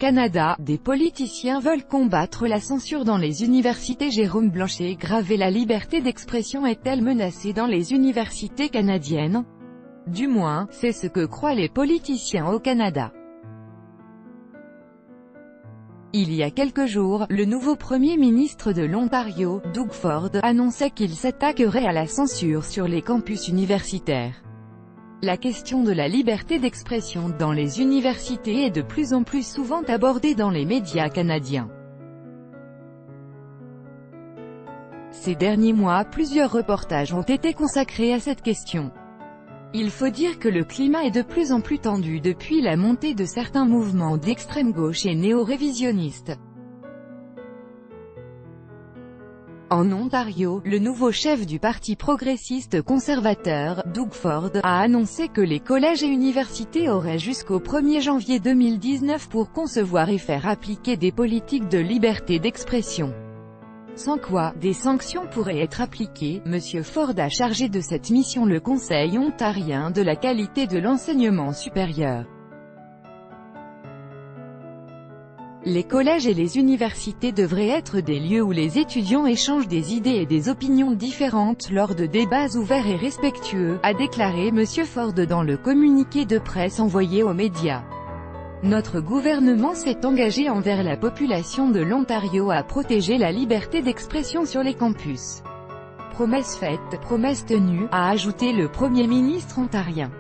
Canada, des politiciens veulent combattre la censure dans les universités. Jérôme Blanchet gravé: la liberté d'expression est-elle menacée dans les universités canadiennes? Du moins, c'est ce que croient les politiciens au Canada. Il y a quelques jours, le nouveau Premier ministre de l'Ontario, Doug Ford, annonçait qu'il s'attaquerait à la censure sur les campus universitaires. La question de la liberté d'expression dans les universités est de plus en plus souvent abordée dans les médias canadiens. Ces derniers mois, plusieurs reportages ont été consacrés à cette question. Il faut dire que le climat est de plus en plus tendu depuis la montée de certains mouvements d'extrême gauche et néo-révisionnistes. En Ontario, le nouveau chef du Parti progressiste conservateur, Doug Ford, a annoncé que les collèges et universités auraient jusqu'au 1er janvier 2019 pour concevoir et faire appliquer des politiques de liberté d'expression. Sans quoi, des sanctions pourraient être appliquées. M. Ford a chargé de cette mission le Conseil ontarien de la qualité de l'enseignement supérieur. Les collèges et les universités devraient être des lieux où les étudiants échangent des idées et des opinions différentes lors de débats ouverts et respectueux, a déclaré M. Ford dans le communiqué de presse envoyé aux médias. Notre gouvernement s'est engagé envers la population de l'Ontario à protéger la liberté d'expression sur les campus. Promesse faite, promesse tenue, a ajouté le Premier ministre ontarien.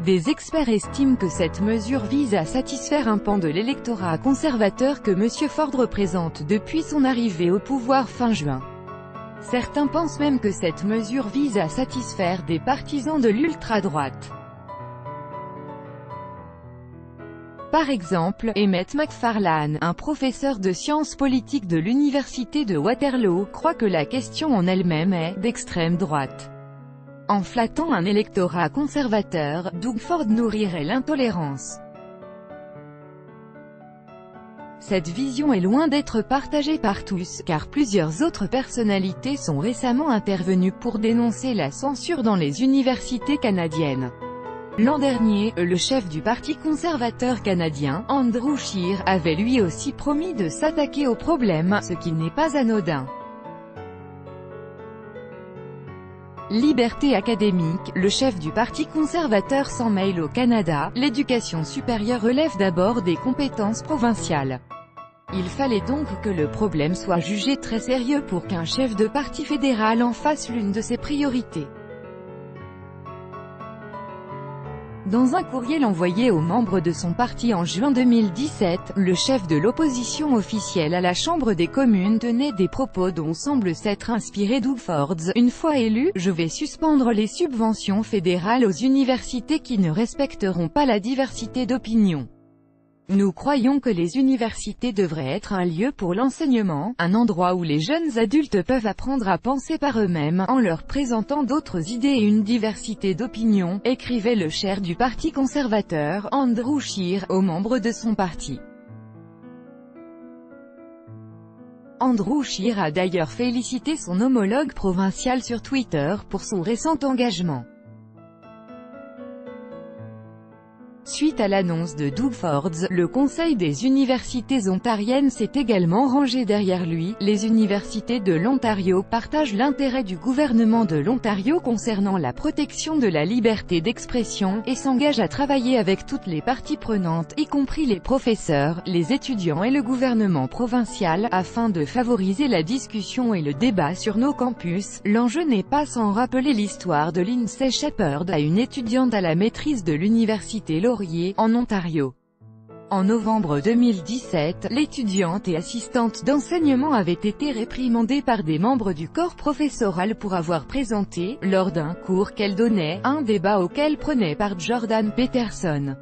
Des experts estiment que cette mesure vise à satisfaire un pan de l'électorat conservateur que M. Ford représente depuis son arrivée au pouvoir fin juin. Certains pensent même que cette mesure vise à satisfaire des partisans de l'ultra-droite. Par exemple, Emmett Macfarlane, un professeur de sciences politiques de l'université de Waterloo, croit que la question en elle-même est d'extrême droite. En flattant un électorat conservateur, Doug Ford nourrirait l'intolérance. Cette vision est loin d'être partagée par tous, car plusieurs autres personnalités sont récemment intervenues pour dénoncer la censure dans les universités canadiennes. L'an dernier, le chef du Parti conservateur canadien, Andrew Scheer, avait lui aussi promis de s'attaquer au problème, ce qui n'est pas anodin. Liberté académique, le chef du Parti conservateur s'en mêle au Canada. L'éducation supérieure relève d'abord des compétences provinciales. Il fallait donc que le problème soit jugé très sérieux pour qu'un chef de parti fédéral en fasse l'une de ses priorités. Dans un courriel envoyé aux membres de son parti en juin 2017, le chef de l'opposition officielle à la Chambre des communes tenait des propos dont semble s'être inspiré Doug Ford. Une fois élu, je vais suspendre les subventions fédérales aux universités qui ne respecteront pas la diversité d'opinions. Nous croyons que les universités devraient être un lieu pour l'enseignement, un endroit où les jeunes adultes peuvent apprendre à penser par eux-mêmes, en leur présentant d'autres idées et une diversité d'opinions, écrivait le chair du Parti conservateur, Andrew Scheer, aux membres de son parti. Andrew Scheer a d'ailleurs félicité son homologue provincial sur Twitter pour son récent engagement. Suite à l'annonce de Doug Ford, le Conseil des universités ontariennes s'est également rangé derrière lui. Les universités de l'Ontario partagent l'intérêt du gouvernement de l'Ontario concernant la protection de la liberté d'expression, et s'engagent à travailler avec toutes les parties prenantes, y compris les professeurs, les étudiants et le gouvernement provincial, afin de favoriser la discussion et le débat sur nos campus. L'enjeu n'est pas sans rappeler l'histoire de Lindsay Shepherd, une étudiante à la maîtrise de l'université Laurier, en Ontario. En novembre 2017, l'étudiante et assistante d'enseignement avait été réprimandée par des membres du corps professoral pour avoir présenté, lors d'un cours qu'elle donnait, un débat auquel prenait part Jordan Peterson.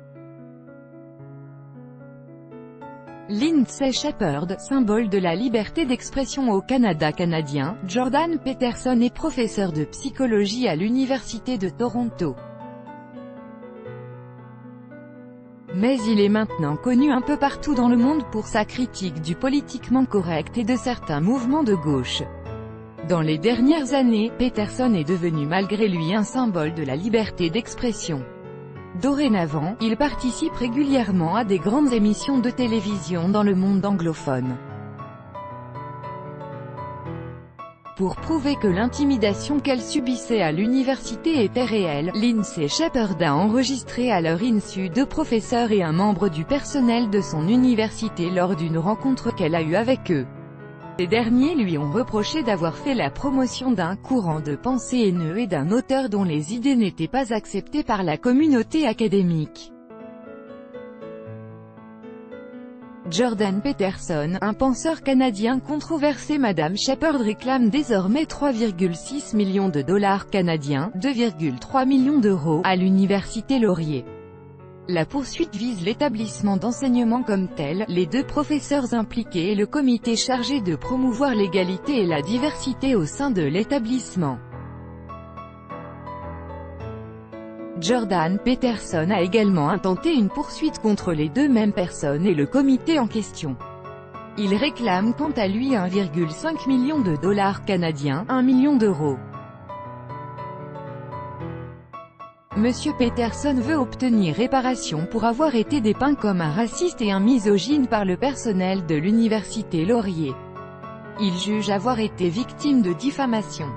Lindsay Shepherd, symbole de la liberté d'expression au Canada canadien, Jordan Peterson est professeur de psychologie à l'Université de Toronto. Mais il est maintenant connu un peu partout dans le monde pour sa critique du politiquement correct et de certains mouvements de gauche. Dans les dernières années, Peterson est devenu malgré lui un symbole de la liberté d'expression. Dorénavant, il participe régulièrement à des grandes émissions de télévision dans le monde anglophone. Pour prouver que l'intimidation qu'elle subissait à l'université était réelle, Lindsay Shepherd a enregistré à leur insu 2 professeurs et un membre du personnel de son université lors d'une rencontre qu'elle a eue avec eux. Ces derniers lui ont reproché d'avoir fait la promotion d'un courant de pensée haineux et d'un auteur dont les idées n'étaient pas acceptées par la communauté académique. Jordan Peterson, un penseur canadien controversé. Madame Shepherd réclame désormais 3,6 millions de dollars canadiens, 2,3 millions d'euros, à l'université Laurier. La poursuite vise l'établissement d'enseignement comme tel, les 2 professeurs impliqués et le comité chargé de promouvoir l'égalité et la diversité au sein de l'établissement. Jordan Peterson a également intenté une poursuite contre les 2 mêmes personnes et le comité en question. Il réclame quant à lui 1,5 million de dollars canadiens, 1 million d'euros. Monsieur Peterson veut obtenir réparation pour avoir été dépeint comme un raciste et un misogyne par le personnel de l'université Laurier. Il juge avoir été victime de diffamation.